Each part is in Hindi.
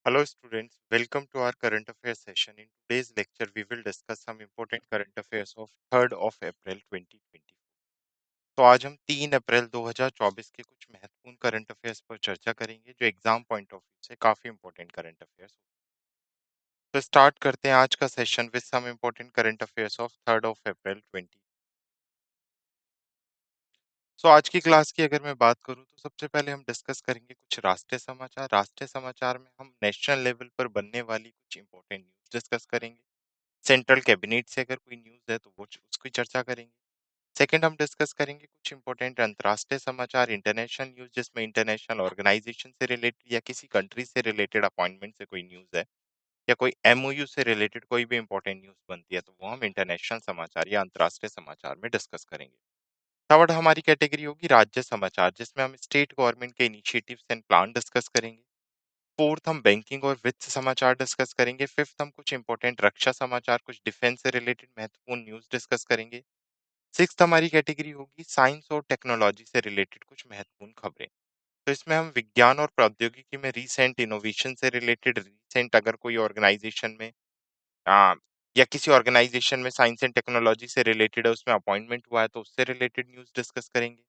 Hello students, welcome to our current affairs session. In today's lecture, we will discuss some important current affairs of 3rd of April 2020. तो आज हम 3 अप्रैल 2024 के कुछ महत्वपूर्ण करंट अफेयर्स पर चर्चा करेंगे जो एग्जाम पॉइंट ऑफ व्यू से काफी इंपॉर्टेंट करंट अफेयर्स। तो स्टार्ट करते हैं आज का session with some important current affairs of 3rd of April 20। So आज की क्लास की अगर मैं बात करूं तो सबसे पहले हम डिस्कस करेंगे कुछ राष्ट्रीय समाचार। राष्ट्रीय समाचार में हम नेशनल लेवल पर बनने वाली कुछ इंपॉर्टेंट न्यूज डिस्कस करेंगे। सेंट्रल कैबिनेट से अगर कोई न्यूज़ है तो वो उसकी चर्चा करेंगे। सेकंड हम डिस्कस करेंगे कुछ इंपॉर्टेंट अंतर्राष्ट्रीय समाचार, इंटरनेशनल न्यूज़ जिसमें इंटरनेशनल ऑर्गेनाइजेशन से रिलेटेड या किसी कंट्री से रिलेटेड अपॉइंटमेंट से कोई न्यूज़ है या कोई एमओयू से रिलेटेड कोई भी इंपॉर्टेंट न्यूज़ बनती है तो वो हम इंटरनेशनल समाचार या अंतर्राष्ट्रीय समाचार में डिस्कस करेंगे। थर्ड हमारी कैटेगरी होगी राज्य समाचार जिसमें हम स्टेट गवर्नमेंट के इनिशिएटिव्स एंड प्लान डिस्कस करेंगे। फोर्थ हम बैंकिंग और वित्त समाचार डिस्कस करेंगे। फिफ्थ हम कुछ इंपॉर्टेंट रक्षा समाचार, कुछ डिफेंस से रिलेटेड महत्वपूर्ण न्यूज़ डिस्कस करेंगे। सिक्स्थ हमारी कैटेगरी होगी साइंस और टेक्नोलॉजी से रिलेटेड कुछ महत्वपूर्ण खबरें। तो इसमें हम विज्ञान और प्रौद्योगिकी में रीसेंट इनोवेशन से रिलेटेड, रीसेंट अगर कोई ऑर्गेनाइजेशन में आ, या किसी ऑर्गेनाइजेशन में साइंस एंड टेक्नोलॉजी से रिलेटेड है, उसमें अपॉइंटमेंट हुआ है तो उससे रिलेटेड न्यूज़ डिस्कस करेंगे।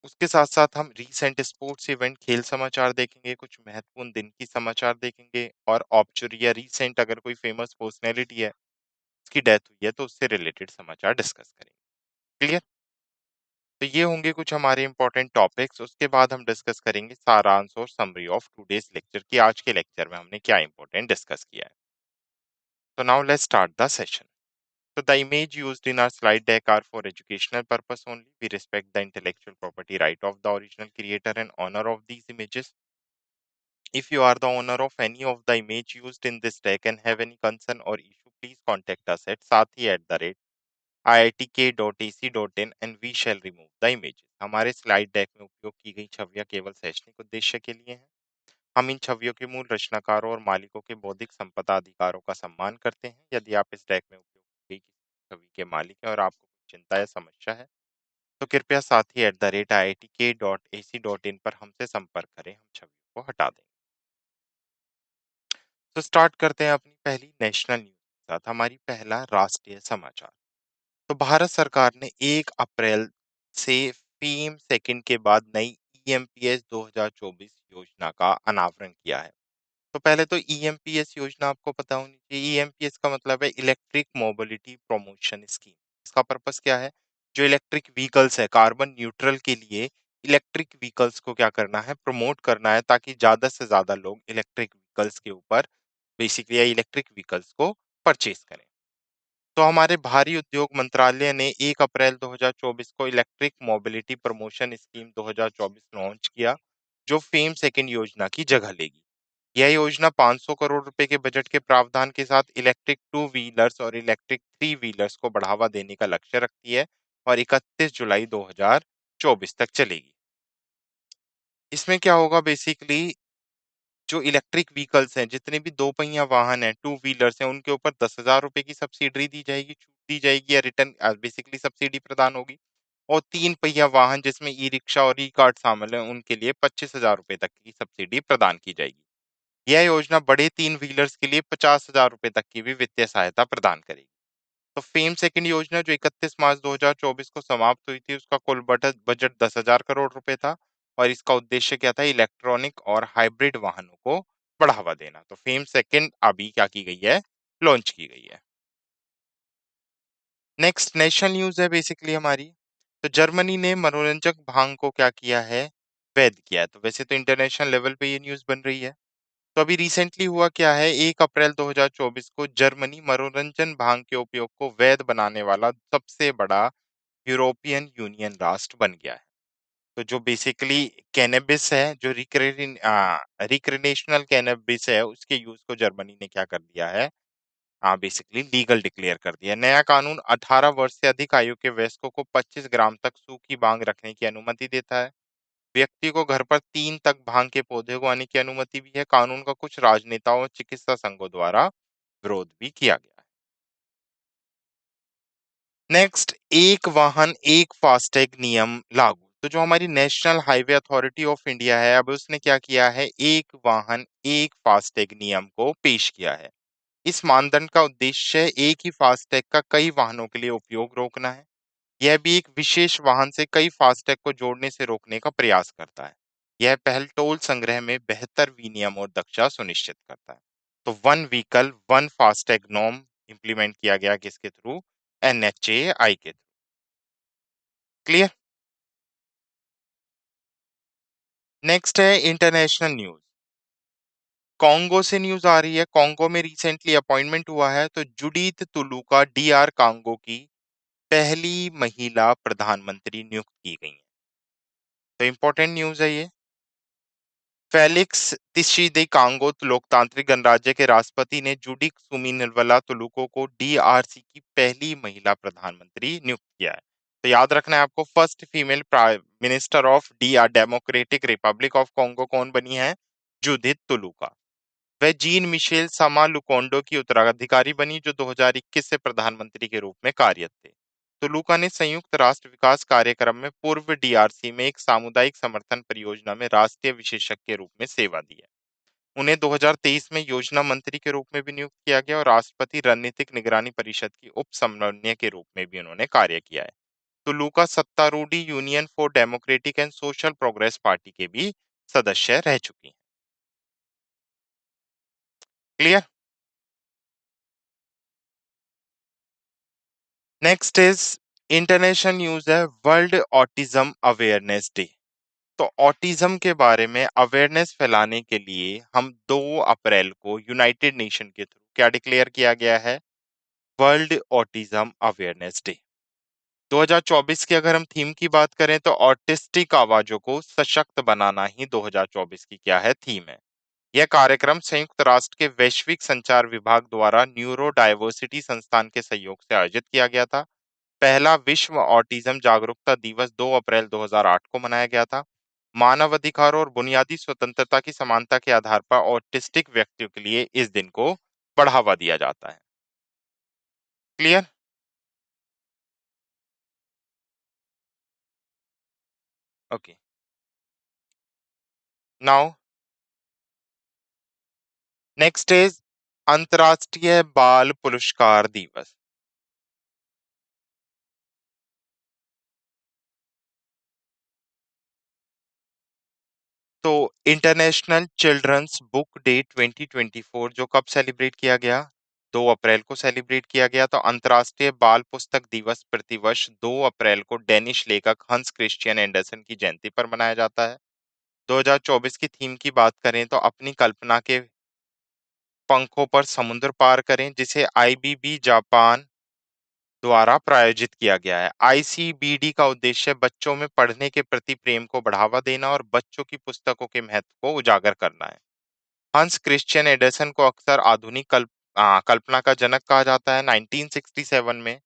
उसके साथ-साथ हम रीसेंट स्पोर्ट्स इवेंट, खेल समाचार देखेंगे, कुछ महत्वपूर्ण दिन की समाचार देखेंगे और ऑब्चुरी या रीसेंट अगर कोई फेमस पर्सनैलिटी है, उसकी डेथ हुई है तो उससे रिलेटेड समाचार डिस्कस करेंगे। क्लियर? तो ये होंगे कुछ हमारे इंपॉर्टेंट टॉपिक्स। उसके बाद हम डिस्कस करेंगे सारांश और समरी ऑफ टुडेस लेक्चर कि आज के लेक्चर में हमने क्या इंपॉर्टेंट डिस्कस किया है। तो now let's start the session. So the image used in our slide deck are for educational purpose only. We respect the intellectual property right of the original creator and owner of these images. If you are the owner of any of the image used in this deck and have any concern or issue, please contact us at sathi@iitk.ac.in and we shall remove the images. हमारे स्लाइड डेक में उपयोग की गई छवियां केवल शैक्षणिक उद्देश्य के लिए हैं। हम इन छवियों के मूल रचनाकारों और मालिकों के बौद्धिक संपदा अधिकारों का सम्मान करते हैं। यदि आप इस डेक में उपयोग की गई किसी छवि के मालिक हैं और आपको कोई चिंता या समस्या है तो कृपया sathi@iitk.ac.in पर हमसे संपर्क करें, हम छवियों को हटा देंगे। तो स्टार्ट करते हैं अपनी पहली नेशनल न्यूज के साथ। हमारी पहला राष्ट्रीय समाचार। तो भारत सरकार ने 1 अप्रैल से फेम सेकंड के बाद नई ईएमपीएस 2024 योजना का अनावरण किया है। तो पहले तो ईएमपीएस योजना आपको पता होनी चाहिए। ईएमपीएस का मतलब है इलेक्ट्रिक मोबिलिटी प्रमोशन स्कीम। इसका पर्पस क्या है? जो इलेक्ट्रिक व्हीकल्स है, कार्बन न्यूट्रल के लिए इलेक्ट्रिक व्हीकल्स को क्या करना है? प्रमोट करना है ताकि ज्यादा से ज्यादा लोग इलेक्ट्रिक व्हीकल्स के ऊपर बेसिकली या इलेक्ट्रिक व्हीकल्स को परचेज करें। तो हमारे भारी उद्योग मंत्रालय ने 1 अप्रैल 2024 को electric mobility promotion scheme 2024 launch किया, जो फेम सेकंड योजना की जगह लेगी। यह योजना 500 करोड़ रुपए के बजट के प्रावधान के साथ इलेक्ट्रिक टू व्हीलर्स और इलेक्ट्रिक थ्री व्हीलर्स को बढ़ावा देने का लक्ष्य रखती है और 31 जुलाई 2024 तक चलेगी। इसमें क्या होगा बेसिकली, जो इलेक्ट्रिक व्हीकल्स हैं, जितने भी दो पहिया वाहन हैं, टू व्हीलर्स हैं, उनके ऊपर 10,000 रुपए की सब्सिडी दी जाएगी, छूट दी जाएगी या रिटर्न बेसिकली सब्सिडी प्रदान होगी। और तीन पहिया वाहन जिसमें ई रिक्शा और ई कार्ट शामिल है उनके लिए 25,000 रुपए तक की सब्सिडी प्रदान की जाएगी। यह योजना बड़े तीन व्हीलर्स के लिए 50,000 रुपए तक की भी वित्तीय सहायता प्रदान करेगी। तो फेम सेकंड योजना जो 31 मार्च 2024 को समाप्त हुई थी, उसका कुल बजट बजट 10,000 करोड़ रुपए था और इसका उद्देश्य क्या था? इलेक्ट्रॉनिक और हाइब्रिड वाहनों को बढ़ावा देना। तो फेम सेकंड अभी क्या की गई है? लॉन्च की गई है। नेक्स्ट नेशनल न्यूज है बेसिकली हमारी। तो जर्मनी ने मनोरंजक भांग को क्या किया है? वैध किया है। तो वैसे तो इंटरनेशनल लेवल पे ये न्यूज बन रही है। तो अभी रिसेंटली हुआ क्या है? 1 अप्रैल 2024 को जर्मनी मनोरंजन भांग के उपयोग को वैध बनाने वाला सबसे बड़ा यूरोपियन यूनियन राष्ट्र बन गया है। तो जो बेसिकली कैनबिस है, जो रिक्रिएशनल कैनबिस है, उसके यूज को जर्मनी ने क्या कर दिया है? बेसिकली लीगल डिक्लेयर कर दिया। नया कानून 18 वर्ष से अधिक आयु के वयस्कों को 25 ग्राम तक सूखी भांग रखने की अनुमति देता है। व्यक्ति को घर पर 3 तक भांग के पौधे उगाने की अनुमति भी है। कानून का कुछ राजनेताओं और चिकित्सा संघों द्वारा विरोध भी किया गया है। नेक्स्ट, एक वाहन एक फास्टैग नियम लागू। तो जो हमारी national highway authority of India है, अब उसने क्या किया है, एक वाहन एक फास्टैग नियम को पेश किया है। इस मानदंड का उद्देश्य एक ही फास्टैग का कई वाहनों के लिए उपयोग रोकना है। यह भी एक विशेष वाहन से कई फास्टैग को जोड़ने से रोकने का प्रयास करता है। यह पहल टोल संग्रह में बेहतर विनियम और दक्षता सुनिश्चित करता है। तो one vehicle one FASTag norm implement किया गया किसके थ्रू? एनएचएआई के थ्रू। क्लियर? नेक्स्ट है इंटरनेशनल न्यूज। कॉन्गो से न्यूज आ रही है। कॉन्गो में रिसेंटली अपॉइंटमेंट हुआ है, तो जुडीथ तुलुका डीआर कांगो की पहली महिला प्रधानमंत्री नियुक्त की गई हैं। तो इंपॉर्टेंट न्यूज है ये। फेलिक्स त्शिदिकांगो लोकतांत्रिक गणराज्य के राष्ट्रपति ने जुडिक सुमिनवला तुलुको को डीआरसी की पहली महिला प्रधानमंत्री नियुक्त किया है। तो याद रखना है आपको, first female prime minister of DR Democratic Republic of Congo कौन बनी है? Judith Tuluka. वह जीन मिशेल समा लुकोंडो की उत्तराधिकारी बनी, जो 2021 से प्रधानमंत्री के रूप में कार्यरत थे। तुलुका ने संयुक्त राष्ट्र विकास कार्यक्रम में पूर्व डीआरसी में एक सामुदायिक समर्थन परियोजना में राष्ट्रीय विशेषज्ञ के रूप में सेवा दी है। उन्हें 2023 में योजना मंत्री के रूप में भी नियुक्त किया गया और राष्ट्रपति रणनीतिक निगरानी परिषद की उप समन्वय के रूप में भी उन्होंने कार्य किया है। तुलुका सत्तारूढ़ union for democratic and social progress party के भी सदस्य रह चुकी हैं। Clear? Next is international news है, वर्ल्ड ऑटिज्म अवेयरनेस डे। तो ऑटिज्म के बारे में अवेयरनेस फैलाने के लिए हम 2 अप्रैल को यूनाइटेड नेशन के थ्रू क्या डिक्लेयर किया गया है? World autism awareness day. 2024 की अगर हम थीम की बात करें, तो ऑटिस्टिक आवाजों को सशक्त बनाना ही 2024 की क्या है, थीम है। यह कार्यक्रम संयुक्त राष्ट्र के वैश्विक संचार विभाग द्वारा न्यूरो डाइवर्सिटी संस्थान के सहयोग से आयोजित किया गया था। पहला विश्व ऑटिज्म जागरूकता दिवस 2 अप्रैल 2008 को मनाया गया था। मानव अधिकार और बुनियादी स्वतंत्रता की समानता के आधार पर ऑटिस्टिक व्यक्तियों के लिए इस दिन को बढ़ावा दिया जाता है। Clear? Okay. Now next is अंतर्राष्ट्रीय बाल पुरस्कार दिवस। तो इंटरनेशनल चिल्ड्रंस बुक डे 2024 जो कब सेलिब्रेट किया गया? 2 अप्रैल को सेलिब्रेट किया गया। तो अंतर्राष्ट्रीय बाल पुस्तक दिवस प्रतिवर्ष 2 अप्रैल को डेनिश लेखक हंस क्रिश्चियन एंडरसन की जयंती पर मनाया जाता है। 2024 की थीम की बात करें, तो अपनी कल्पना के पंखों पर समुद्र पार करें, जिसे आईबीबी जापान द्वारा प्रायोजित किया गया है। आईसीबीडी का उद्देश्य बच्चों में पढ़ने के प्रति प्रेम को बढ़ावा देना और बच्चों की पुस्तकों के महत्व को उजागर करना है। हंस क्रिश्चियन एंडरसन को अक्सर आधुनिक कल्पना का जनक कहा जाता है। 1967 में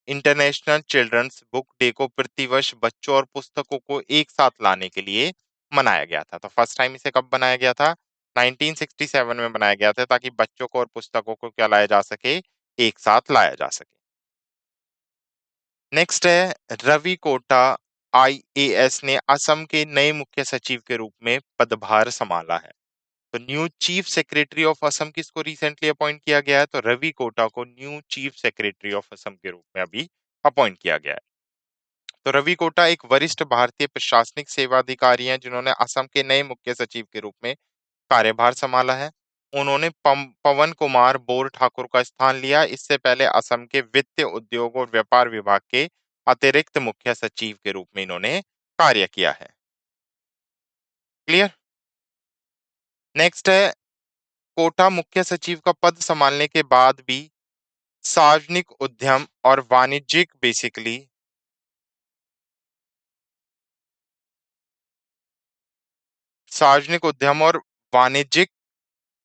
इंटरनेशनल चिल्ड्रंस बुक डे को प्रतिवर्ष बच्चों और पुस्तकों को एक साथ लाने के लिए मनाया गया था। तो फर्स्ट टाइम इसे कब बनाया गया था? 1967 में बनाया गया था, ताकि बच्चों को और पुस्तकों को क्या लाया जा सके, एक साथ लाया जा सके। नेक्स्ट है रवि कोटा आईएएस ने असम के नए मुख्य सचिव के रूप में पदभार संभाला है। तो new chief secretary of Assam किसको रिसेंटली अपॉइंट किया गया है? तो रवि कोटा को new chief secretary of Assam के रूप में अभी अपॉइंट किया गया है। तो रवि कोटा एक वरिष्ठ भारतीय प्रशासनिक सेवा अधिकारी हैं, जिन्होंने असम के नए मुख्य सचिव के रूप में कार्यभार संभाला है। उन्होंने पवन कुमार बोर ठाकुर का स्थान लिया। इससे पहले असम के वित्त उद्योग और व्यापार विभाग के अतिरिक्त मुख्य सचिव के रूप में इन्होंने कार्य किया है। क्लियर? नेक्स्ट है, कोटा मुख्य सचिव का पद संभालने के बाद भी सार्वजनिक उद्यम और वाणिज्यिक बेसिकली सार्वजनिक उद्यम और वाणिज्यिक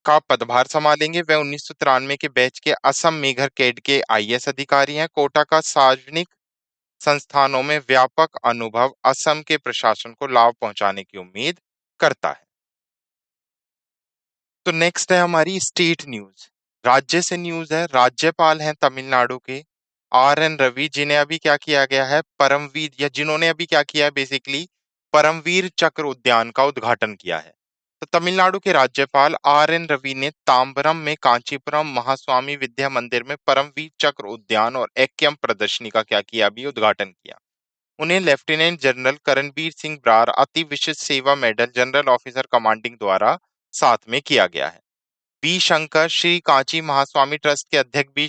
का पदभार संभालेंगे। वह 1993 के बैच के असम मेघर कैड के आईएएस अधिकारी हैं। कोटा का सार्वजनिक संस्थानों में व्यापक अनुभव असम के प्रशासन को लाभ पहुंचाने की उम्मीद करता है। तो नेक्स्ट है हमारी स्टेट न्यूज। राज्य से न्यूज है। राज्यपाल हैं तमिलनाडु के आर एन रवि, जिन्हें अभी क्या किया गया है, परमवीर, या जिन्होंने अभी क्या किया है बेसिकली परमवीर चक्र उद्यान का उद्घाटन किया है। तो तमिलनाडु के राज्यपाल आर.एन. रवि ने तांबरम में कांचीपुरम महास्वामी विद्या मंदिर में परमवीर चक्र उद्यान और एक्यम प्रदर्शनी का क्या किया, अभी उद्घाटन किया। उन्हें लेफ्टिनेंट जनरल करणबीर सिंह ब्रार अति विशिष्ट सेवा मेडल जनरल ऑफिसर कमांडिंग द्वारा साथ में किया गया है। बी शंकर श्री कांची महास्वामी ट्रस्ट के अध्यक्ष भी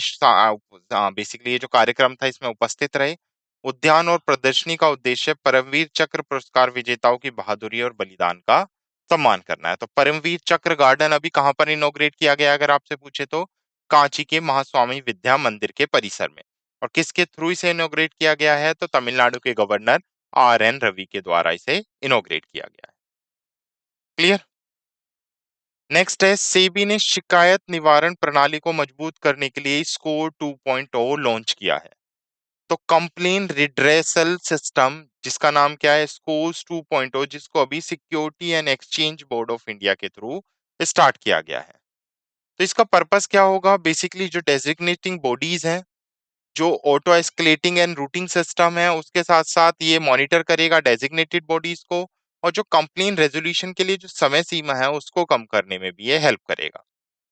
बेसिकली ये जो कार्यक्रम था इसमें उपस्थित रहे। उद्यान और प्रदर्शनी का उद्देश्य परमवीर चक्र पुरस्कार विजेताओं की बहादुरी और बलिदान का सम्मान करना है। तो परमवीर चक्र गार्डन अभी कहां पर इनॉग्रेट किया गया अगर आपसे पूछे तो कांची के महास्वामी विद्या मंदिर के परिसर में। और किसके थ्रू इसे इनॉग्रेट किया गया है, तो तमिलनाडु के गवर्नर आर.एन. रवि के द्वारा इसे इनॉग्रेट किया गया है। क्लियर। नेक्स्ट है, सेबी ने शिकायत निवारण प्रणाली को मजबूत करने के लिए स्कोर 2.0 लॉन्च किया है। तो कंप्लेन रिड्रेसल सिस्टम जिसका नाम क्या है, स्कोर्स 2.0, जिसको अभी security and exchange board of India के थ्रू स्टार्ट किया गया है। तो इसका पर्पस क्या होगा, बेसिकली जो डेजिग्नेटिंग बॉडीज हैं, जो auto escalating and routing system है, उसके साथ साथ ये मॉनिटर करेगा डेजिग्नेटेड बॉडीज को, और जो कंप्लेन रेजोल्यूशन के लिए जो समय सीमा है उसको कम करने में भी ये हेल्प करेगा।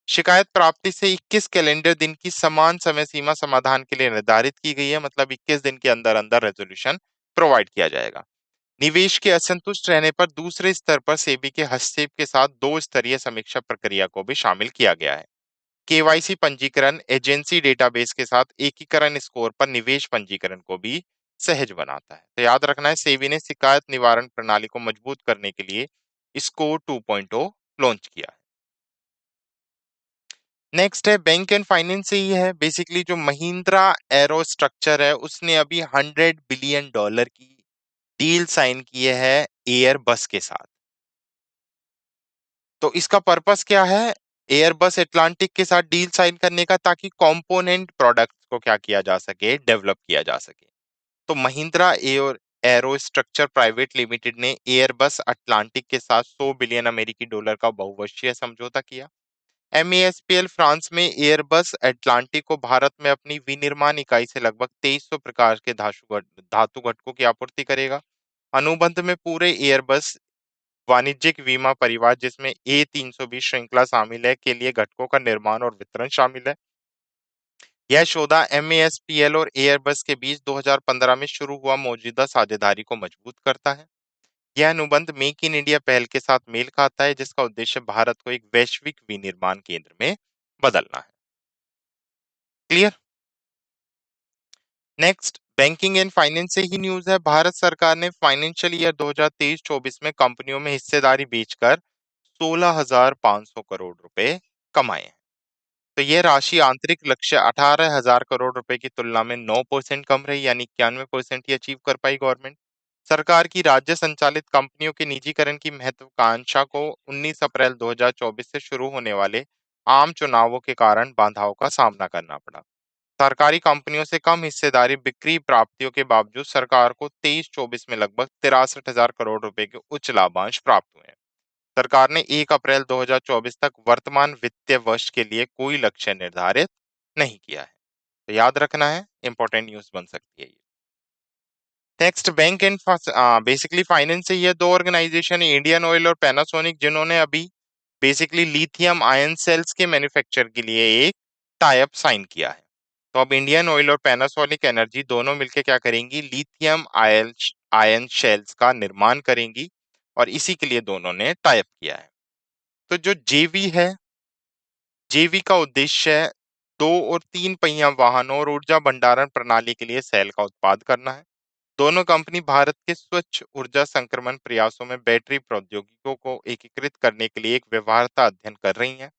शिकायत प्राप्ति से 21 कैलेंडर दिन की समान समय सीमा समाधान के लिए निर्धारित की गई है, मतलब 21 दिन के अंदर अंदर रेजोल्यूशन प्रोवाइड किया जाएगा। निवेश के असंतुष्ट रहने पर दूसरे स्तर पर सेबी के हस्तक्षेप के साथ 2 स्तरीय समीक्षा प्रक्रिया को भी शामिल किया गया है। केवाईसी पंजीकरण एजेंसी डेटाबेस के साथ एकीकरण स्कोर पर निवेश पंजीकरण को भी सहज बनाता है। तो याद रखना है, सेबी ने शिकायत निवारण प्रणाली को मजबूत करने के लिए स्कोर 2.0 लॉन्च किया है। नेक्स्ट है, बैंक एंड फाइनेंस से ही है। बेसिकली जो महिंद्रा एरो स्ट्रक्चर है उसने अभी $100 बिलियन की डील साइन किए है एयरबस के साथ। तो इसका पर्पस क्या है, एयरबस एटलांटिक के साथ डील साइन करने का, ताकि कंपोनेंट प्रोडक्ट्स को क्या किया जा सके, डेवलप किया जा सके। तो Mahindra air arrow structure private limited ने एयरबस अटलांटिक के साथ $100 बिलियन का बहुवर्षीय समझौता किया। एमएएसपीएल फ्रांस में एयरबस एटलांटिक को भारत में अपनी विनिर्माण इकाई से लगभग 2300 प्रकार के धातु घटकों की आपूर्ति करेगा। अनुबंध में पूरे एयरबस वाणिज्यिक विमा परिवार, जिसमें A320 श्रृंखला शामिल है, के लिए घटकों का निर्माण और वितरण शामिल है। यह सौदा एमएएसपीएल और एयरबस के बीच 2015 में शुरू हुआ मौजूदा साझेदारी को मजबूत करता है। यह अनुबंध मेक इन इंडिया पहल के साथ मेल खाता है, जिसका उद्देश्य भारत को एक वैश्विक विनिर्माण केंद्र में बदलना है। Clear. Next, banking and finance से ही न्यूज है। भारत सरकार ने फाइनेंशियल ईयर 2023-24 में कंपनियों में हिस्सेदारी बेचकर 16,500 करोड़ रुपए कमाए हैं। तो यह राशि आंतरिक लक्ष्य 18,000 करोड़ रुपए की तुलना में 9% कम रही, यानी 91% ही अचीव कर पाई गवर्नमेंट। सरकार की राज्य संचालित कंपनियों के निजीकरण की महत्वाकांक्षा को 19 अप्रैल 2024 से शुरू होने वाले आम चुनावों के कारण बाधाओं का सामना करना पड़ा। सरकारी कंपनियों से कम हिस्सेदारी बिक्री प्राप्तियों के बावजूद सरकार को 23-24 में लगभग 63,000 करोड़ रुपए के उच्च लाभांश प्राप्त हुए हैं। सरकार ने 1 अप्रैल 2024 तक वर्तमान वित्तीय वर्ष के लिए कोई लक्ष्य निर्धारित नहीं किया है। तो याद रखना है, इंपॉर्टेंट न्यूज बन सकती है ये। Next, bank and basically finance से ये दो ऑर्गेनाइजेशन है, इंडियन ऑयल और पैनासोनिक, जिन्होंने अभी बेसिकली लिथियम आयन सेल्स के मैन्युफैक्चर के लिए एक टाई अप साइन किया है। तो अब इंडियन ऑयल और पैनासोनिक एनर्जी दोनों मिलकर क्या करेंगी, लिथियम आयन आयन शेल्स का निर्माण करेंगी, और इसी के लिए दोनों ने टाई अप किया है। तो जो जेवी है, जेवी का उद्देश्य है 2 और 3 पहिया वाहनों और ऊर्जा भंडारण प्रणाली के लिए सेल का उत्पाद करना है। दोनों कंपनी भारत के स्वच्छ ऊर्जा संक्रमण प्रयासों में बैटरी प्रौद्योगिकियों को एकीकृत करने के लिए एक व्यवहार्यता अध्ययन कर रही हैं।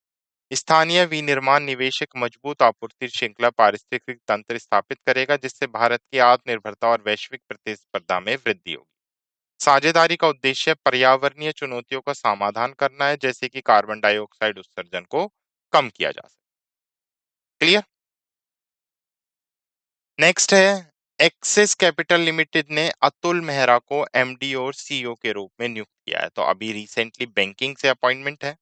स्थानीय विनिर्माण निवेशक मजबूत आपूर्ति श्रृंखला पारिस्थितिक तंत्र स्थापित करेगा, जिससे भारत की आत्मनिर्भरता और वैश्विक प्रतिस्पर्धा में वृद्धि होगी। साझेदारी का उद्देश्य पर्यावरणीय चुनौतियों का समाधान करना है, जैसे कि कार्बन डाइऑक्साइड उत्सर्जन को कम किया जा सके। क्लियर। नेक्स्ट है, एक्सिस कैपिटल लिमिटेड ने अतुल मेहरा को एमडी और सीईओ के रूप में नियुक्त किया है। तो अभी रिसेंटली बैंकिंग से अपॉइंटमेंट है।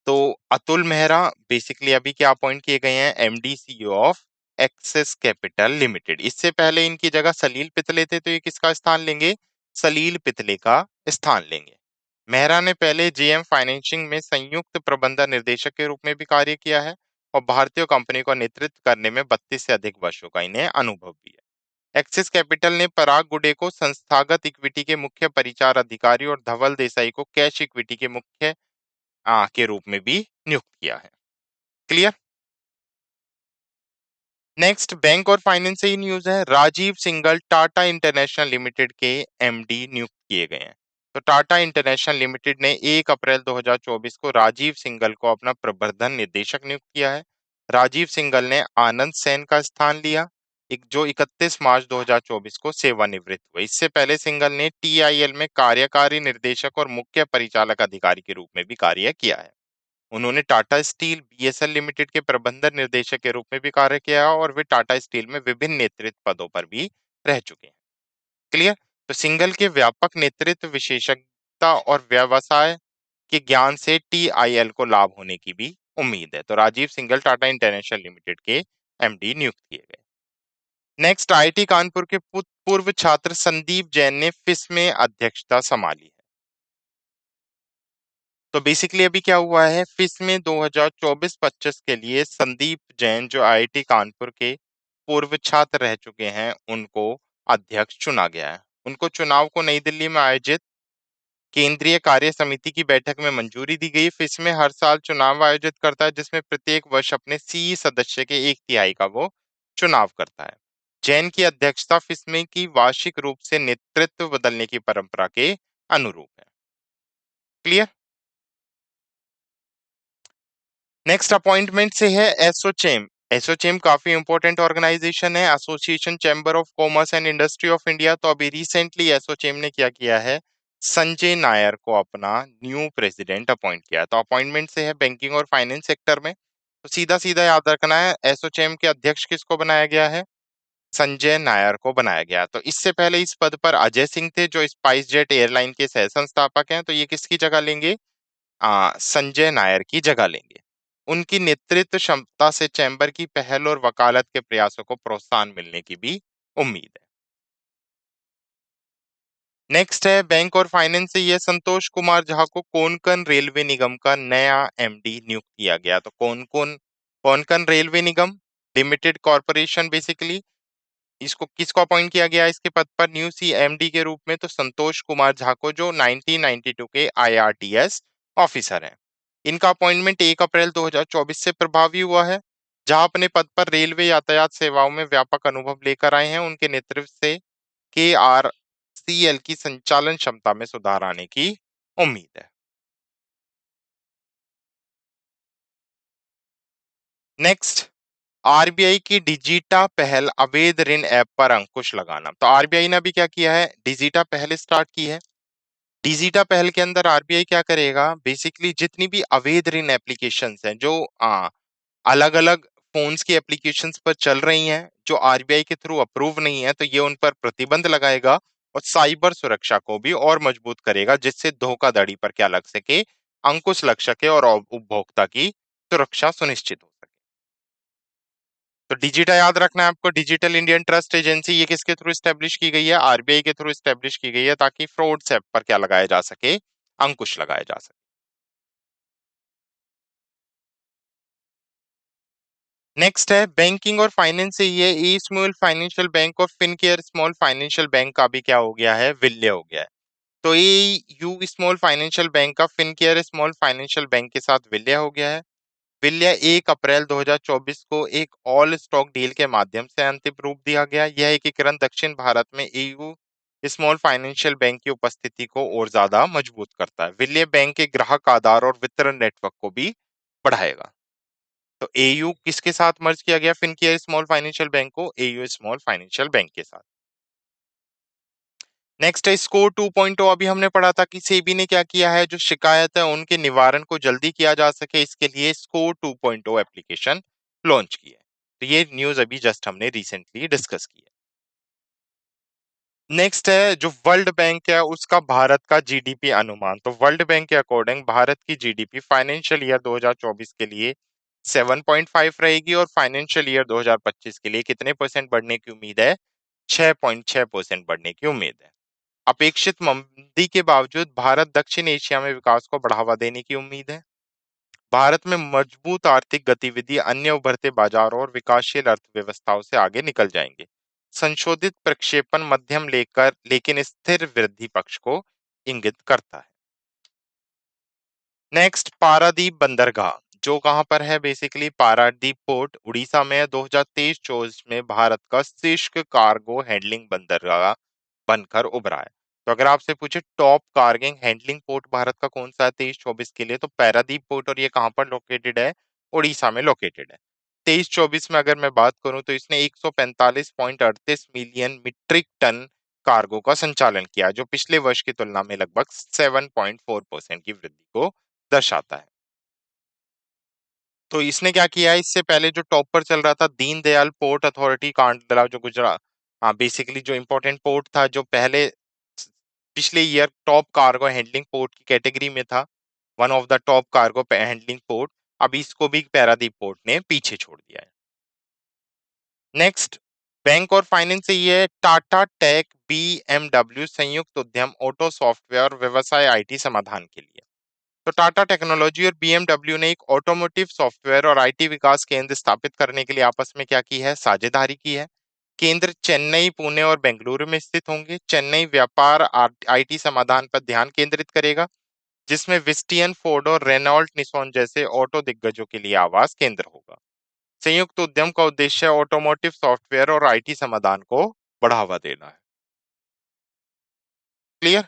तो अतुल मेहरा बेसिकली अभी क्या अपॉइंट किए गए हैं, MD CEO of axis capital limited. इससे पहले इनकी जगह सलील पितले थे, तो ये किसका स्थान लेंगे, सलील पितले का स्थान लेंगे। मेहरा ने पहले जेएम फाइनेंसिंग में संयुक्त प्रबंधन निर्देशक के रूप में भी कार्य किया है और भारतीय कंपनी का नेतृत्व करने में 32 से अधिक वर्षों का इन्हें अनुभव भी है। एक्सिस कैपिटल ने पराग गुडे को संस्थागत इक्विटी के मुख्य परिचार अधिकारी और धवल देसाई को कैश इक्विटी के मुख्य के रूप में भी नियुक्त किया है। क्लियर। नेक्स्ट बैंक और फाइनेंस से ही न्यूज है। राजीव सिंघल टाटा इंटरनेशनल लिमिटेड के एमडी नियुक्त किए गए हैं। तो टाटा इंटरनेशनल लिमिटेड ने 1 अप्रैल 2024 को राजीव सिंघल को अपना प्रबंधन निदेशक नियुक्त किया है। राजीव सिंघल ने आनंद सेन का स्थान लिया, एक जो 31 मार्च 2024 को सेवानिवृत्त हुए। इससे पहले सिंघल ने टीआईएल में कार्यकारी निर्देशक और मुख्य परिचालक अधिकारी के रूप में भी कार्य किया है। उन्होंने टाटा स्टील बीएसएल लिमिटेड के प्रबंधन निर्देशक के रूप में भी कार्य किया और वे टाटा स्टील में विभिन्न नेतृत्व पदों पर भी रह चुके हैं। क्लियर। तो सिंघल के व्यापक नेतृत्व, विशेषज्ञता और व्यवसाय के ज्ञान से टीआईएल को लाभ होने की भी उम्मीद है। तो राजीव सिंघल टाटा इंटरनेशनल लिमिटेड के एमडी नियुक्त किए गए। नेक्स्ट, आईआईटी कानपुर के पूर्व छात्र संदीप जैन ने फिस में अध्यक्षता संभाली है। तो बेसिकली अभी क्या हुआ है, फिस में 2024-25 के लिए संदीप जैन जो आईआईटी कानपुर के पूर्व छात्र रह चुके हैं, उनको अध्यक्ष चुना गया है। उनको चुनाव को नई दिल्ली में आयोजित केंद्रीय कार्य समिति की बैठक में मंजूरी दी गई। फिस में हर साल चुनाव आयोजित करता है, जिसमें प्रत्येक वर्ष अपने सी सदस्य के 1/3 का वो चुनाव करता है। जैन की अध्यक्षता फिसमे की वार्षिक रूप से नेतृत्व बदलने की परंपरा के अनुरूप है। क्लियर। नेक्स्ट अपॉइंटमेंट से है एसोचेम। एसोचेम काफी इंपॉर्टेंट ऑर्गेनाइजेशन है, association chamber of commerce and industry of India. तो अभी रिसेंटली एसोचेम ने क्या किया है, संजय नायर को अपना न्यू प्रेसिडेंट अपॉइंट किया। तो अपॉइंटमेंट से है बैंकिंग और फाइनेंस सेक्टर में। तो सीधा सीधा याद रखना है, एसोचेम के अध्यक्ष किसको बनाया गया है, संजय नायर को बनाया गया। तो इससे पहले इस पद पर अजय सिंह थे, जो स्पाइस जेट एयरलाइन के सह संस्थापक हैं। तो ये किसकी जगह लेंगे, संजय नायर की जगह लेंगे। उनकी नेतृत्व क्षमता से चैम्बर की पहल और वकालत के प्रयासों को प्रोत्साहन मिलने की भी उम्मीद है। नेक्स्ट है बैंक और फाइनेंस से, यह संतोष कुमार झा को कोंकण रेलवे निगम का नया एमडी नियुक्त किया गया। तो कोंकण रेलवे निगम लिमिटेड कॉरपोरेशन, बेसिकली इसको किसको अपॉइंट किया गया इसके पद पर न्यू सीएमडी के रूप में, तो संतोष कुमार झा को, जो 1992 के आईआरटीएस ऑफिसर हैं। इनका अपॉइंटमेंट 1 अप्रैल 2024 से प्रभावी हुआ है। जहां अपने पद पर रेलवे यातायात सेवाओं में व्यापक अनुभव लेकर आए हैं, उनके नेतृत्व से केआरसीएल की संचालन क्षमता में सुधार आने की उम्मीद है। नेक्स्ट, आरबीआई की डिजिटा पहल अवैध ऋण ऐप पर अंकुश लगाना। तो आरबीआई ने भी क्या किया है, डिजिटा पहल स्टार्ट की है। डिजिटा पहल के अंदर आरबीआई क्या करेगा, बेसिकली जितनी भी अवैध ऋण एप्लीकेशंस हैं, जो अलग अलग फोन्स की एप्लीकेशंस पर चल रही हैं, जो आरबीआई के थ्रू अप्रूव नहीं है, तो ये उन पर प्रतिबंध लगाएगा और साइबर सुरक्षा को भी और मजबूत करेगा, जिससे धोखाधड़ी पर क्या लग सके, अंकुश लग सके और उपभोक्ता की सुरक्षा सुनिश्चित हो सके। तो डिजिटा याद रखना है आपको, डिजिटल इंडियन ट्रस्ट एजेंसी, ये किसके थ्रू स्टैब्लिश की गई है, आरबीआई के थ्रू स्टैब्लिश की गई है, ताकि फ्रॉड ऐप पर क्या लगाया जा सके, अंकुश लगाया जा सके। नेक्स्ट है बैंकिंग और फाइनेंस से, ये ई स्मॉल फाइनेंशियल बैंक और फिनकेयर स्मॉल फाइनेंशियल बैंक का भी क्या हो गया है, विलय हो गया है। तो ये यू स्मॉल फाइनेंशियल बैंक का फिनकेयर स्मॉल फाइनेंशियल बैंक के साथ विलय हो गया है। विलय 1 अप्रैल 2024 को एक ऑल स्टॉक डील के माध्यम से अंतिम रूप दिया गया। यह एकीकरण दक्षिण भारत में एयू स्मॉल फाइनेंशियल बैंक की उपस्थिति को और ज्यादा मजबूत करता है। विलय बैंक के ग्राहक आधार और वितरण नेटवर्क को भी बढ़ाएगा। तो एयू किसके साथ मर्ज किया गया, फिनकेयर स्मॉल फाइनेंशियल बैंक को एयू स्मॉल फाइनेंशियल बैंक के साथ। नेक्स्ट है स्कोर 2.0। अभी हमने पढ़ा था कि सेबी ने क्या किया है, जो शिकायत है उनके निवारण को जल्दी किया जा सके, इसके लिए स्कोर 2.0 एप्लीकेशन लॉन्च की है। तो ये न्यूज अभी जस्ट हमने रिसेंटली डिस्कस की है। नेक्स्ट है जो वर्ल्ड बैंक है उसका भारत का जीडीपी अनुमान। तो वर्ल्ड बैंक के अकॉर्डिंग भारत की जीडीपी फाइनेंशियल ईयर 2024 के लिए 7.5 रहेगी और फाइनेंशियल ईयर 2025 के लिए कितने परसेंट बढ़ने की उम्मीद है, 6.6% बढ़ने की उम्मीद है। अपेक्षित मंदी के बावजूद भारत दक्षिण एशिया में विकास को बढ़ावा देने की उम्मीद है। भारत में मजबूत आर्थिक गतिविधि अन्य उभरते बाजारों और विकासशील अर्थव्यवस्थाओं से आगे निकल जाएंगे। संशोधित प्रक्षेपण मध्यम लेकर लेकिन स्थिर वृद्धि पक्ष को इंगित करता है। नेक्स्ट, पारादीप बंदरगाह, जो कहां पर है, बेसिकली पारादीप पोर्ट उड़ीसा में 2023-24 में भारत का शीर्ष कार्गो हैंडलिंग बंदरगाह बनकर उभरा है। तो अगर आपसे पूछे top cargo handling port Bharat का कौन सा है 23-24 के लिए, तो पारादीप पोर्ट, और ये कहां पर लोकेटेड है, उड़ीसा में लोकेटेड है। 23-24 में अगर मैं बात करूं तो इसने 145.38 मिलियन मीट्रिक टन कार्गो का संचालन किया, जो पिछले वर्ष की तुलना में लगभग 7.4% की वृद्धि को दर्शाता है। तो इसने क्या किया है, इससे पहले जो टॉप पर चल रहा था दीनदयाल पोर्ट अथॉरिटी कांडला, जो गुजरात, हाँ बेसिकली जो इंपॉर्टेंट पोर्ट था, जो पहले पिछले year top cargo handling port की कैटेगरी में था, one of the top cargo handling port, अब इसको भी पारादीप पोर्ट ने पीछे छोड़ दिया है। नेक्स्ट, बैंक और फाइनेंस से ये है टाटा टेक बीएमडब्ल्यू संयुक्त उद्यम ऑटो सॉफ्टवेयर और व्यवसाय आईटी समाधान के लिए। तो टाटा टेक्नोलॉजी और बीएमडब्ल्यू ने एक ऑटोमोटिव सॉफ्टवेयर और आईटी विकास केंद्र स्थापित करने के लिए आपस में क्या की है, साझेदारी की है। केंद्र चेन्नई, पुणे और बेंगलुरु में स्थित होंगे। चेन्नई व्यापार आईटी समाधान पर ध्यान केंद्रित करेगा, जिसमें विस्टियन, फोर्ड और रेनॉल्ट निसॉन जैसे ऑटो दिग्गजों के लिए आवास केंद्र होगा। संयुक्त उद्यम का उद्देश्य ऑटोमोटिव सॉफ्टवेयर और आईटी समाधान को बढ़ावा देना है। क्लियर?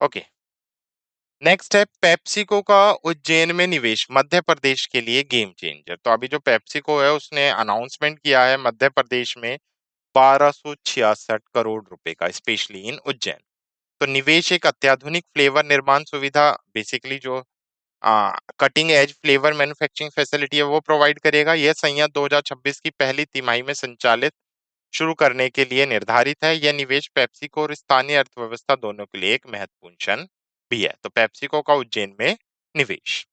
ओके। नेक्स्ट है पेप्सिको का उज्जैन में निवेश, मध्य प्रदेश के लिए गेम चेंजर। तो अभी जो पेप्सिको है उसने अनाउंसमेंट किया है मध्य प्रदेश में 1266 करोड़ रुपए का, स्पेशली इन उज्जैन। तो निवेश एक अत्याधुनिक फ्लेवर निर्माण सुविधा, बेसिकली जो cutting edge flavour manufacturing facility है वो प्रोवाइड करेगा। यह संयंत्र 2026 की पहली तिमाही में संचालित शुरू करने के लिए निर्धारित है। यह निवेश पेप्सिको और स्थानीय अर्थव्यवस्था दोनों के लिए एक महत्वपूर्ण क्षण भी है। तो पेप्सिको का उज्जैन में निवेश।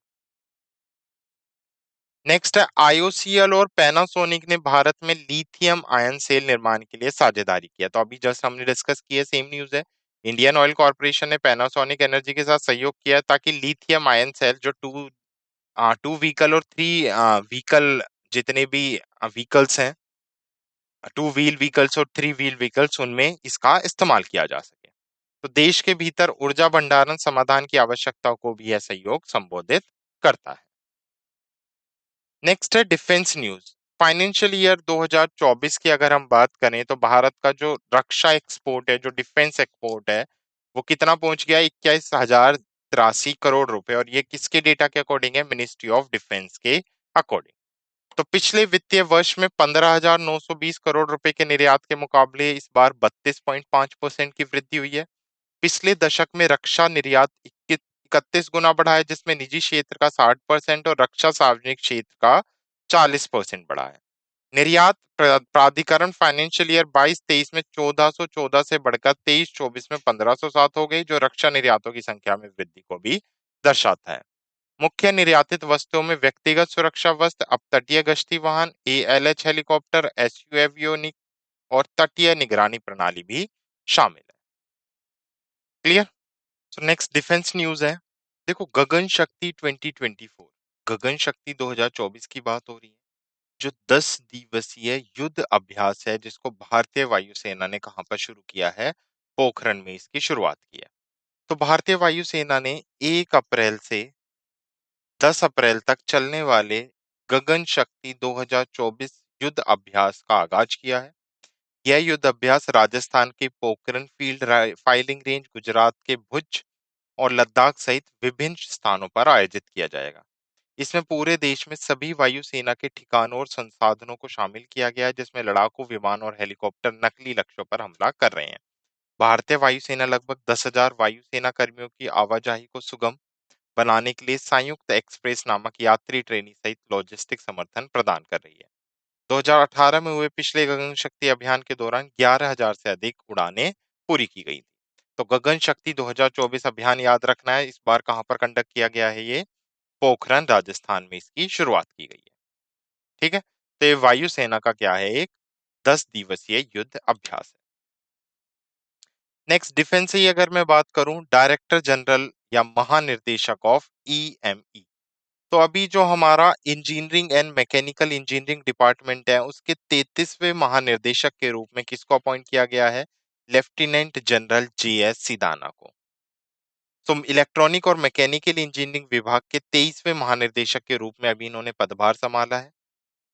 नेक्स्ट है आईओसीएल और पैनासोनिक ने भारत में लिथियम आयन सेल निर्माण के लिए साझेदारी किया। तो अभी जस्ट हमने डिस्कस किया, सेम न्यूज है। इंडियन ऑयल कॉर्पोरेशन ने पैनासोनिक एनर्जी के साथ सहयोग किया ताकि लिथियम आयन सेल जो टू व्हीकल और थ्री व्हीकल, जितने भी व्हीकल्स हैं, टू व्हील व्हीकल्स और थ्री व्हील व्हीकल्स, उनमें इसका इस्तेमाल किया जा सके। तो देश के भीतर ऊर्जा भंडारण समाधान की आवश्यकताओं को भी यह सहयोग संबोधित करता है। नेक्स्ट है डिफेंस न्यूज। फाइनेंशियल ईयर 2024 की अगर हम बात करें तो भारत का जो रक्षा एक्सपोर्ट है, जो डिफेंस एक्सपोर्ट है, वो कितना पहुंच गया, 21,083 करोड़ रुपए, और ये किसके डेटा के अकॉर्डिंग है, मिनिस्ट्री ऑफ डिफेंस के अकॉर्डिंग। तो पिछले वित्तीय वर्ष में 15,920 करोड़ रुपए के निर्यात के मुकाबले इस बार 32.5% की वृद्धि हुई है। पिछले दशक में रक्षा निर्यात 31 गुना बढ़ा है, जिसमें निजी क्षेत्र का 60% और रक्षा सार्वजनिक क्षेत्र का 40% बढ़ा है। निर्यात प्राधिकरण फाइनेंशियल ईयर 22-23 में 1414 से बढ़कर 23-24 में 1507 हो गई, जो रक्षा निर्यातों की संख्या में वृद्धि को भी दर्शाता है। मुख्य निर्यातित वस्तुओं में व्यक्तिगत सुरक्षा वस्त्र, अपतटीय गश्ती वाहन, एएलएच हेलीकॉप्टर, एसयू एवियोनिक और तटीय निगरानी प्रणाली भी शामिल है। क्लियर? तो नेक्स्ट डिफेंस न्यूज है। देखो, गगन शक्ति 2024, गगन शक्ति 2024 की बात हो रही है, जो 10 दिवसीय युद्ध अभ्यास है, जिसको भारतीय वायुसेना ने कहां पर शुरू किया है, पोखरण में इसकी शुरुआत की है। तो भारतीय वायुसेना ने 1 अप्रैल से 10 अप्रैल तक चलने वाले गगन शक्ति 2024 युद्ध अभ्यास का आगाज किया है। यह युद्ध अभ्यास राजस्थान के Pokhran field firing range, Gujarat के भुज और लद्दाख सहित विभिन्न स्थानों पर आयोजित किया जाएगा। इसमें पूरे देश में सभी वायुसेना के ठिकानों और संसाधनों को शामिल किया गया है, जिसमें लड़ाकू विमान और हेलीकॉप्टर नकली लक्ष्यों पर हमला कर रहे हैं। भारतीय वायुसेना लगभग 10,000 वायुसेना कर्मियों की आवाजाही को सुगम बनाने के लिए संयुक्त एक्सप्रेस नामक यात्री ट्रेनी सहित लॉजिस्टिक समर्थन प्रदान कर रही है। 2018 में हुए पिछले गगन शक्ति अभियान के दौरान 11,000 से अधिक उड़ानें पूरी की गई थी। तो गगन शक्ति 2024 अभियान याद रखना है, इस बार कहां पर कंडक्ट किया गया है, ये पोखरण राजस्थान में इसकी शुरुआत की गई है। ठीक है, तो ये वायुसेना का क्या है, एक 10 दिवसीय युद्ध अभ्यास है। नेक्स्ट डिफेंस से ही अगर मैं बात करूं, डायरेक्टर जनरल या महानिर्देशक ऑफ ईएमई। तो अभी जो हमारा engineering and mechanical engineering department है, उसके 33वें महानिर्देशक के रूप में किसको अपॉइंट किया गया है? लेफ्टिनेंट जनरल जीएस सिदाना को। तो इलेक्ट्रॉनिक और मैकेनिकल इंजीनियरिंग विभाग के 23वें महानिर्देशक के रूप में अभी इन्होंने पदभार संभाला है।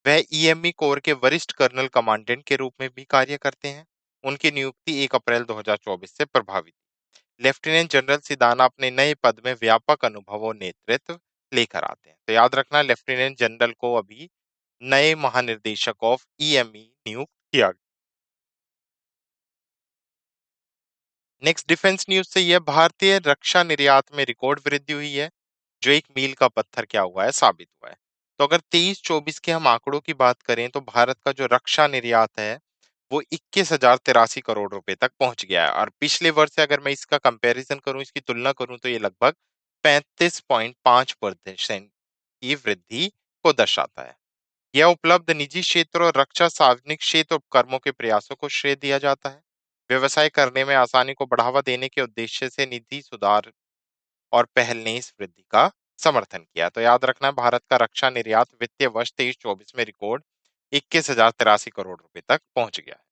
वह ईएमई कोर के वरिष्ठ कर्नल कमांडेंट के रूप में भी कार्य करते हैं। उनकी नियुक्ति 1 अप्रैल 2024 से प्रभावी। लेफ्टिनेंट जनरल सिदाना अपने नए पद में व्यापक अनुभव और नेतृत्व लेकर आते हैं। तो याद रखना, लेफ्टिनेंट जनरल को अभी नए महानिर्देशक ऑफ ईएमई नियुक्त किया गया। नेक्स्ट डिफेंस न्यूज से यह भारतीय रक्षा निर्यात में रिकॉर्ड वृद्धि हुई है, जो एक मील का पत्थर क्या हुआ है, साबित हुआ है। तो अगर 23-24 के हम आंकड़ों की बात करें, तो भारत का जो रक्षा निर्यात है वो 21,083 करोड़ रुपए तक पहुंच गया है। और पिछले वर्ष से अगर मैं इसका कंपैरिजन करूं, इसकी तुलना करूं, तो ये लगभग 35.5% की वृद्धि को दर्शाता है। यह उपलब्ध निजी क्षेत्र और रक्षा सार्वजनिक क्षेत्र उपक्रमों के प्रयासों को श्रेय दिया जाता है। व्यवसाय करने में आसानी को बढ़ावा देने के उद्देश्य से निधि सुधार और पहल ने इस वृद्धि का समर्थन किया। तो याद रखना, भारत का रक्षा निर्यात वित्तीय वर्ष 23-24 में रिकॉर्ड 21,083 करोड़ रुपए तक पहुंच गया है।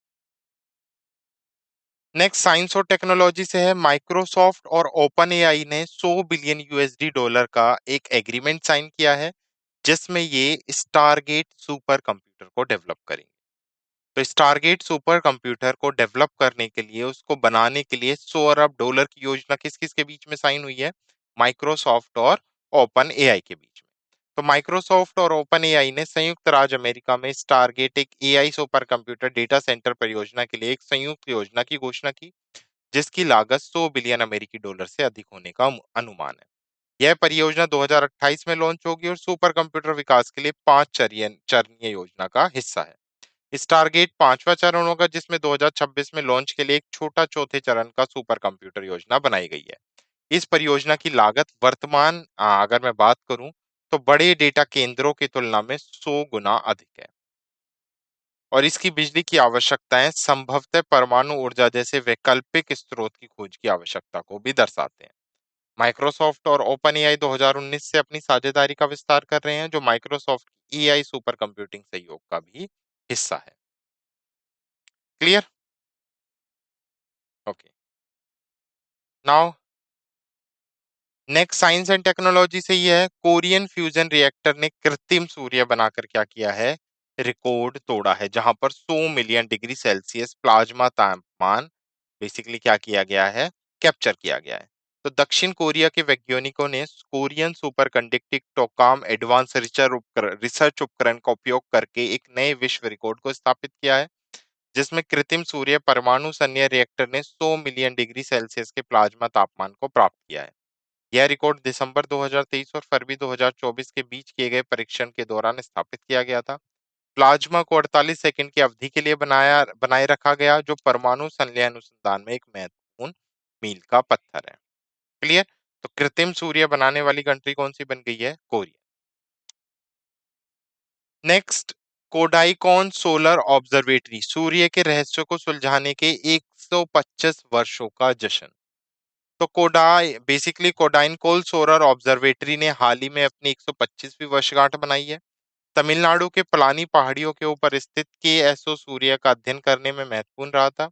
नेक्स्ट साइंस और टेक्नोलॉजी से है। माइक्रोसॉफ्ट और ओपन एआई ने 100 बिलियन यूएसडी डॉलर का एक एग्रीमेंट साइन किया है, जिसमें ये स्टारगेट सुपर कंप्यूटर को डेवलप करेंगे। तो स्टारगेट सुपर कंप्यूटर को डेवलप करने के लिए, उसको बनाने के लिए 100 अरब डॉलर की योजना किस किस के बीच में साइन हुई है? माइक्रोसॉफ्ट और ओपन एआई के बीच में। तो माइक्रोसॉफ्ट और ओपन एआई ने संयुक्त राज्य अमेरिका में स्टारगेट, एक AI super computer data centre परियोजना के लिए एक संयुक्त योजना की घोषणा की, जिसकी लागत 100 बिलियन अमेरिकी डॉलर से अधिक होने का अनुमान है। यह परियोजना 2028 में लॉन्च होगी और सुपर कंप्यूटर विकास के लिए 5 चरणीय योजना का हिस्सा है। स्टारगेट पांचवा चरण होगा, जिसमें 2026 में लॉन्च के लिए एक छोटा चौथे चरण का सुपर कंप्यूटर योजना बनाई गई है। इस परियोजना की लागत वर्तमान अगर मैं बात करूं, तो बड़े डेटा केंद्रों की तुलना में 100 गुना अधिक है। और इसकी बिजली की आवश्यकताएं संभवतः परमाणु ऊर्जा जैसे वैकल्पिक स्रोत की खोज की आवश्यकता को भी दर्शाते हैं। माइक्रोसॉफ्ट और ओपन एआई 2019 से अपनी साझेदारी का विस्तार कर रहे हैं, जो माइक्रोसॉफ्ट एआई सुपर कंप्यूटिंग सहयोग का भी हिस्सा है। Clear? Okay. Now next science and technology से ये है। कोरियन फ्यूजन रिएक्टर ने कृत्रिम सूर्य बनाकर क्या किया है? रिकॉर्ड तोड़ा है, जहां पर 100 मिलियन डिग्री सेल्सियस प्लाज्मा तापमान बेसिकली क्या किया गया है? कैप्चर किया गया है। तो दक्षिण कोरिया के वैज्ञानिकों ने Korean superconducting tokamak advance research उपकरण का उपयोग करके एक नए विश्व रिकॉर्ड को स्थापित किया है, जिसमें कृत्रिम सूर्य परमाणु सैन्य रिएक्टर ने 100 मिलियन डिग्री सेल्सियस के प्लाज्मा तापमान को प्राप्त किया है। यह रिकॉर्ड दिसंबर 2023 और फरवरी 2024 के बीच किए गए परीक्षण के दौरान स्थापित किया गया था। प्लाज्मा को 48 सेकंड की अवधि के लिए बनाए रखा गया, जो परमाणु संलयन अनुसंधान में एक महत्वपूर्ण मील का पत्थर है। क्लियर? तो कृत्रिम सूर्य बनाने वाली कंट्री कौन सी बन गई है? कोरिया। नेक्स्ट, कोडाइकॉन सोलर ऑब्जर्वेटरी सूर्य के रहस्य को सुलझाने के 125 वर्षों का जश्न। तो कोडाइन कोल सोलर ऑब्जर्वेटरी ने हाल ही में अपनी 125वीं वर्षगांठ मनाई है। तमिलनाडु के पलानी पहाड़ियों के ऊपर स्थित केएसओ सूर्य का अध्ययन करने में महत्वपूर्ण रहा था।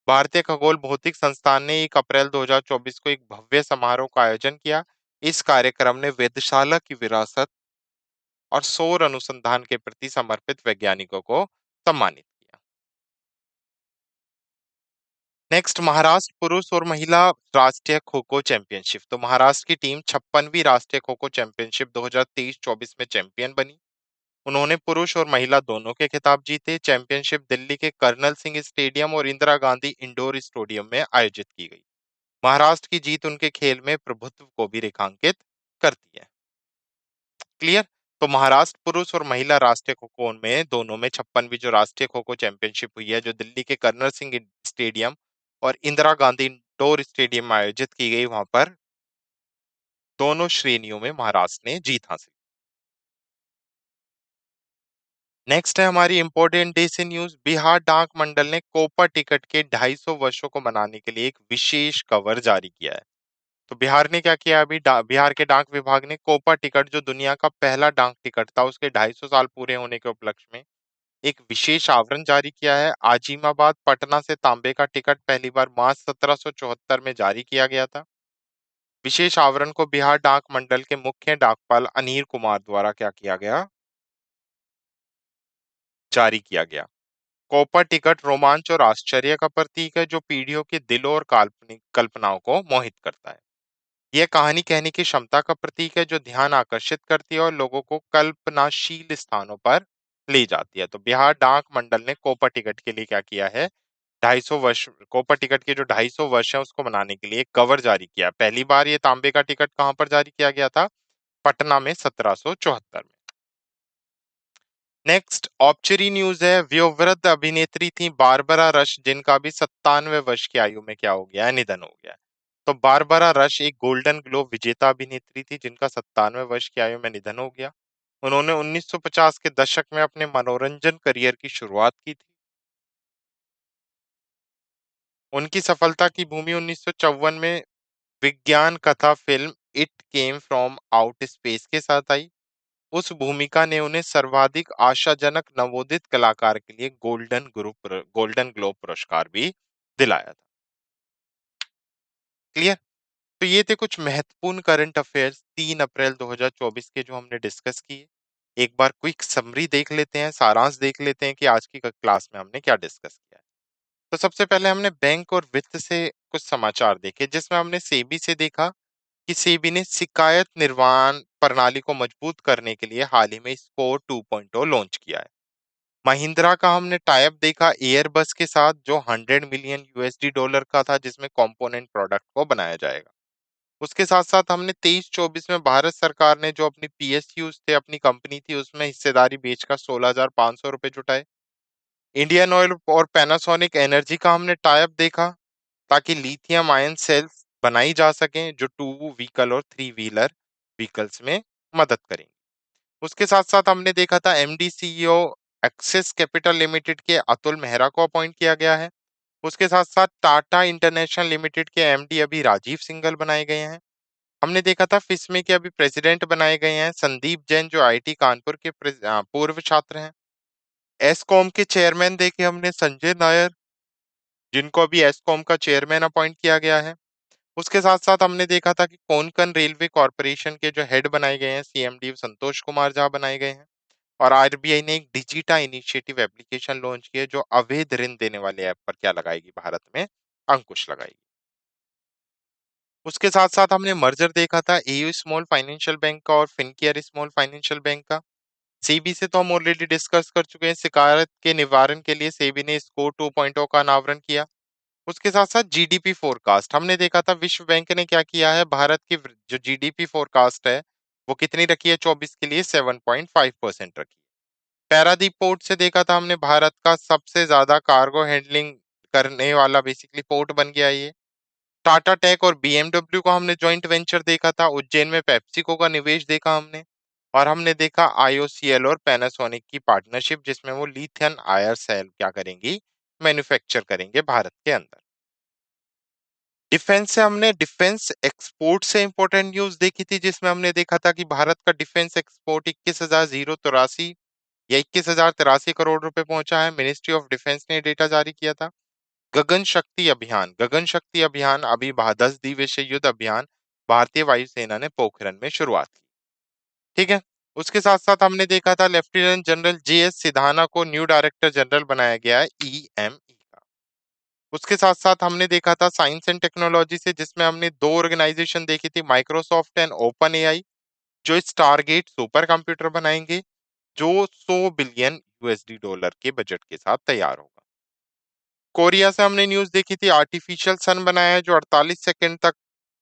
भारतीय खगोल भौतिक संस्थान ने 1 अप्रैल 2024 को एक भव्य समारोह का आयोजन किया। इस कार्यक्रम ने वेधशाला की विरासत और सौर अनुसंधान के प्रति समर्पित वैज्ञानिकों को सम्मानित किया। नेक्स्ट, महाराष्ट्र पुरुष और महिला राष्ट्रीय खो खो चैंपियनशिप। तो महाराष्ट्र की टीम 56वीं राष्ट्रीय खो खो चैंपियनशिप 2023-24 में चैंपियन बनी। उन्होंने पुरुष और महिला दोनों के खिताब जीते। चैंपियनशिप दिल्ली के कर्नल सिंह स्टेडियम और इंदिरा गांधी इंडोर स्टेडियम में आयोजित की गई। महाराष्ट्र की जीत उनके खेल में प्रभुत्व को भी रेखांकित करती है। क्लियर? तो महाराष्ट्र पुरुष और महिला राष्ट्रीय खो खो में दोनों में 56वीं जो राष्ट्रीय खो खो चैंपियनशिप हुई है, जो दिल्ली के कर्नल सिंह स्टेडियम और इंदिरा गांधी इंडोर स्टेडियम में आयोजित की गई, वहां पर दोनों श्रेणियों में महाराष्ट्र ने जीत हासिल नेक्स्ट है हमारी इंपॉर्टेंट डे से न्यूज। बिहार डाक मंडल ने कोपा टिकट के 250 वर्षों को मनाने के लिए एक विशेष कवर जारी किया है। तो बिहार ने क्या किया अभी, बिहार के डाक विभाग ने कोपा टिकट जो दुनिया का पहला डाक टिकट था उसके 250 साल पूरे होने के उपलक्ष्य में एक विशेष आवरण जारी किया है। आजिमाबाद पटना से तांबे का टिकट पहली बार मार्च 1774 में जारी किया गया था। विशेष आवरण को बिहार डाक मंडल के मुख्य डाकपाल अनिल कुमार द्वारा क्या किया गया, जारी किया गया। कॉपर टिकट रोमांच और आश्चर्य का प्रतीक है जो पीढ़ियों के दिलों और काल्पनिक कल्पनाओं को मोहित करता है। यह कहानी कहने की क्षमता का प्रतीक है जो ध्यान आकर्षित करती है और लोगों को कल्पनाशील स्थानों पर ले जाती है। तो बिहार डाक मंडल ने कोपा टिकट के लिए क्या किया है, 250 वर्ष कोपा टिकट के जो 250 वर्ष है उसको मनाने के लिए एक कवर जारी किया। पहली बार ये तांबे का टिकट कहां पर जारी किया गया था, पटना में 1774 में। नेक्स्ट ऑब्चरी न्यूज है। व्योवृद्ध अभिनेत्री थी बारबरा रश जिनका भी 97 वर्ष की आयु में क्या हो गया है, निधन हो गया है। तो बारबरा रश एक गोल्डन ग्लोब विजेता अभिनेत्री थी जिनका 97 वर्ष की आयु में निधन हो गया। उन्होंने 1950 के दशक में अपने मनोरंजन करियर की शुरुआत की थी। उनकी सफलता की भूमि 1954 में विज्ञान कथा film it came from out space के साथ आई। उस भूमिका ने उन्हें सर्वाधिक आशाजनक नवोदित कलाकार के लिए गोल्डन ग्लोब पुरस्कार भी दिलाया था। क्लियर। तो ये थे कुछ महत्वपूर्ण करंट अफेयर्स 3 अप्रैल 2024 के जो हमने डिस्कस किए। एक बार क्विक समरी देख लेते हैं, सारांश देख लेते हैं कि आज की क्लास में हमने क्या डिस्कस किया है। तो सबसे पहले हमने बैंक और वित्त से कुछ समाचार देखे जिसमें हमने सेबी से देखा कि सेबी ने शिकायत निर्वहन प्रणाली को मजबूत करने के लिए हाल ही में स्कोर 2.0 लॉन्च किया है। महिंद्रा का हमने टाइप देखा एयरबस के साथ जो 100 मिलियन यूएसडी डॉलर का था जिसमें कंपोनेंट प्रोडक्ट को बनाया जाएगा। उसके साथ साथ हमने 23-24 में भारत सरकार ने जो अपनी पीएसयूज थे, अपनी कंपनी थी उसमें हिस्सेदारी बेचकर 16,500 रुपए जुटाए। इंडियन ऑयल और पैनासोनिक एनर्जी का हमने टाइप देखा ताकि लिथियम आयन सेल्स बनाई जा सकें जो 2 व्हीकल और 3 व्हीलर व्हीकल्स में मदद करेंगे। उसके साथ साथ हमने देखा था MD CEO axis capital limited के अतुल मेहरा को अपॉइंट किया गया है। उसके साथ साथ टाटा इंटरनेशनल लिमिटेड के एमडी अभी राजीव सिंघल बनाए गए हैं। हमने देखा था फिस्मे के अभी प्रेसिडेंट बनाए गए हैं संदीप जैन जो आईटी कानपुर के पूर्व छात्र हैं। एसकॉम के चेयरमैन देखे हमने संजय नायर जिनको अभी एसकॉम का चेयरमैन अपॉइंट किया गया है। उसके साथ साथ हमने देखा था कि कोंकण रेलवे कॉरपोरेशन के जो हेड बनाए गए हैं सीएमडी संतोष कुमार झा बनाए गए हैं। और आरबीआई ने एक डिजिटा इनिशिएटिव एप्लीकेशन लॉन्च की है जो अवैध ऋण देने वाले ऐप पर क्या लगाएगी, भारत में अंकुश लगाएगी। उसके साथ साथ हमने मर्जर देखा था एयू स्मॉल फाइनेंशियल बैंक का और फिनकेयर स्मॉल फाइनेंशियल बैंक का। सेबी से तो हम ऑलरेडी डिस्कस कर चुके हैं, शिकायत के निवारण के लिए सेबी ने स्कोर 2.0 का अनावरण किया। उसके साथ साथ जीडीपी फोरकास्ट हमने देखा था विश्व बैंक ने क्या किया है, भारत की जो जीडीपी फोरकास्ट है वो कितनी रखी है 24 के लिए 7.5% रखी है। पैरादीप पोर्ट से देखा था हमने भारत का सबसे ज्यादा कार्गो हैंडलिंग करने वाला बेसिकली पोर्ट बन गया ये। टाटा टेक और बीएमडब्ल्यू को हमने जॉइंट वेंचर देखा था, उज्जैन में पेप्सिको का निवेश देखा हमने। और हमने देखा आईओसीएल और पैनासोनिक की पार्टनरशिप जिसमें वो लिथियम आयर सेल क्या करेंगी, मैन्युफैक्चर करेंगे भारत के अंदर। डिफेंस से हमने डिफेंस एक्सपोर्ट से इंपॉर्टेंट न्यूज देखी थी जिसमें हमने देखा था कि भारत का डिफेंस एक्सपोर्ट 21,083 या 21,083 करोड़ रुपए पहुंचा है। मिनिस्ट्री ऑफ डिफेंस ने डेटा जारी किया था। गगन शक्ति अभियान अभी 10 दिवसीय युद्ध अभियान भारतीय वायुसेना ने पोखरण में शुरुआत की। ठीक है। उसके साथ साथ हमने देखा था लेफ्टिनेंट जनरल जेएस सिधाना को न्यू डायरेक्टर जनरल बनाया गया है ईएमई का। उसके साथ साथ हमने देखा था साइंस एंड टेक्नोलॉजी से जिसमें हमने दो ऑर्गेनाइजेशन देखी थी, माइक्रोसॉफ्ट एंड ओपन एआई जो स्टारगेट सुपर कंप्यूटर बनाएंगे जो 100 बिलियन यूएसडी डॉलर के बजट के साथ तैयार होगा। कोरिया से हमने न्यूज देखी थी आर्टिफिशियल सन बनाया है जो 48 सेकंड तक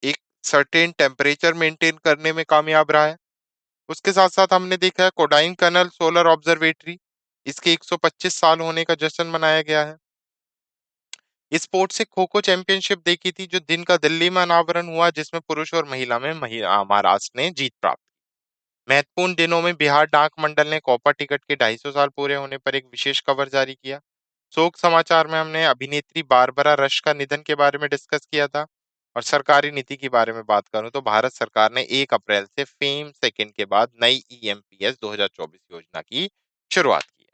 एक सर्टेन टेम्परेचर मेंटेन करने में कामयाब रहा है। उसके साथ साथ हमने देखा है कोडाइन कनल सोलर ऑब्जर्वेटरी, इसके 125 साल होने का जश्न मनाया गया है। स्पोर्ट्स से खो खो चैंपियनशिप देखी थी जो दिन का दिल्ली में अनावरण हुआ जिसमें पुरुष और महिला में महाराष्ट्र ने जीत प्राप्त की। महत्वपूर्ण दिनों में बिहार डाक मंडल ने कॉपर टिकट के 250 साल पूरे होने पर एक विशेष कवर जारी किया। शोक समाचार में हमने अभिनेत्री बारबरा रश का निधन के बारे में डिस्कस किया था। और सरकारी नीति के बारे में बात करूं तो भारत सरकार ने 1 अप्रैल से फेम सेकंड के बाद नई ईएमपीएस 2024 योजना की शुरुआत की है।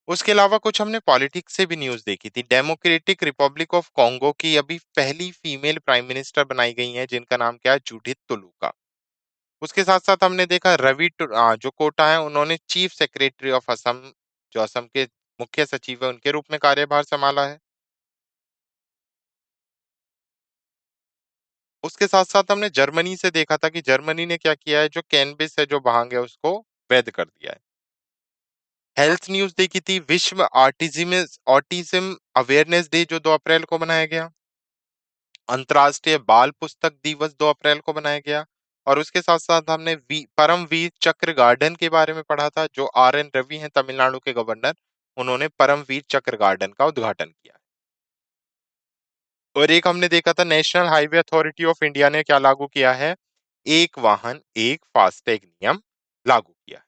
उसके अलावा कुछ हमने पॉलिटिक्स से भी न्यूज़ देखी थी। डेमोक्रेटिक रिपब्लिक ऑफ कॉन्गो की अभी पहली फीमेल प्राइम मिनिस्टर बनाई गई हैं, जिनका नाम क्या है? जूडिथ टुलूका। उसके साथ-साथ हमने देखा जो कोटा हैं, उन्होंने चीफ सेक्रेटरी ऑफ असम, जो असम के मुख्य सचिव हैं, उनके रूप में कार्यभार संभाला है। उसके साथ-साथ हमने जर्मनी से देखा था कि जर्मनी ने क्या किया है, जो कैनबिस है, जो भांग है, उसको वैध कर दिया है। हेल्थ न्यूज़ देखी थी, विश्व ऑटिज़्म अवेयरनेस डे जो 2 अप्रैल को मनाया गया। अंतर्राष्ट्रीय बाल पुस्तक दिवस 2 अप्रैल को मनाया गया। और उसके साथ-साथ हमने परमवीर चक्र गार्डन के बारे में पढ़ा था, जो आर.एन. रवि हैं तमिलनाडु के गवर्नर, उन्होंने परमवीर चक्र गार्डन का उद्घाटन किया। और एक हमने देखा था, national highway authority of India ने क्या लागू किया है? एक वाहन, एक फास्टैग नियम लागू किया है।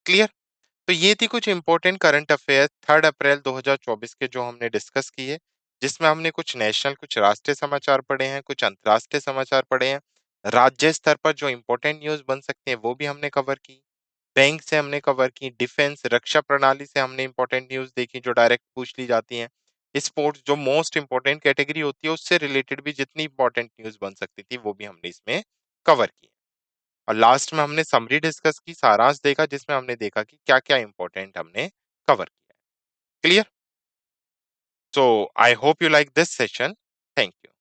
क्लियर? तो ये थी कुछ इंपॉर्टेंट करंट अफेयर 3 अप्रैल 2024 के, जो हमने डिस्कस किए, जिसमें हमने कुछ नेशनल, कुछ राष्ट्रीय समाचार पढ़े हैं, कुछ अंतर्राष्ट्रीय समाचार पढ़े हैं। राज्य स्तर पर जो इंपॉर्टेंट न्यूज़ बन सकते हैं, वो भी हमने कवर की। बैंक से हमने कवर की, डिफेंस रक्षा प्रणाली से हमने इंपॉर्टेंट न्यूज़ देखी, जो डायरेक्ट पूछ ली जाती हैं। स्पोर्ट्स जो मोस्ट इंपॉर्टेंट कैटेगरी होती है, उससे रिलेटेड भी जितनी इंपॉर्टेंट न्यूज़ बन सकती थी, वो भी हमने इसमें कवर की। और लास्ट में हमने समरी डिस्कस की, सारांश देखा, जिसमें हमने देखा कि क्या-क्या इम्पोर्टेंट हमने कवर किया है। Clear? So I hope you like this session. Thank you.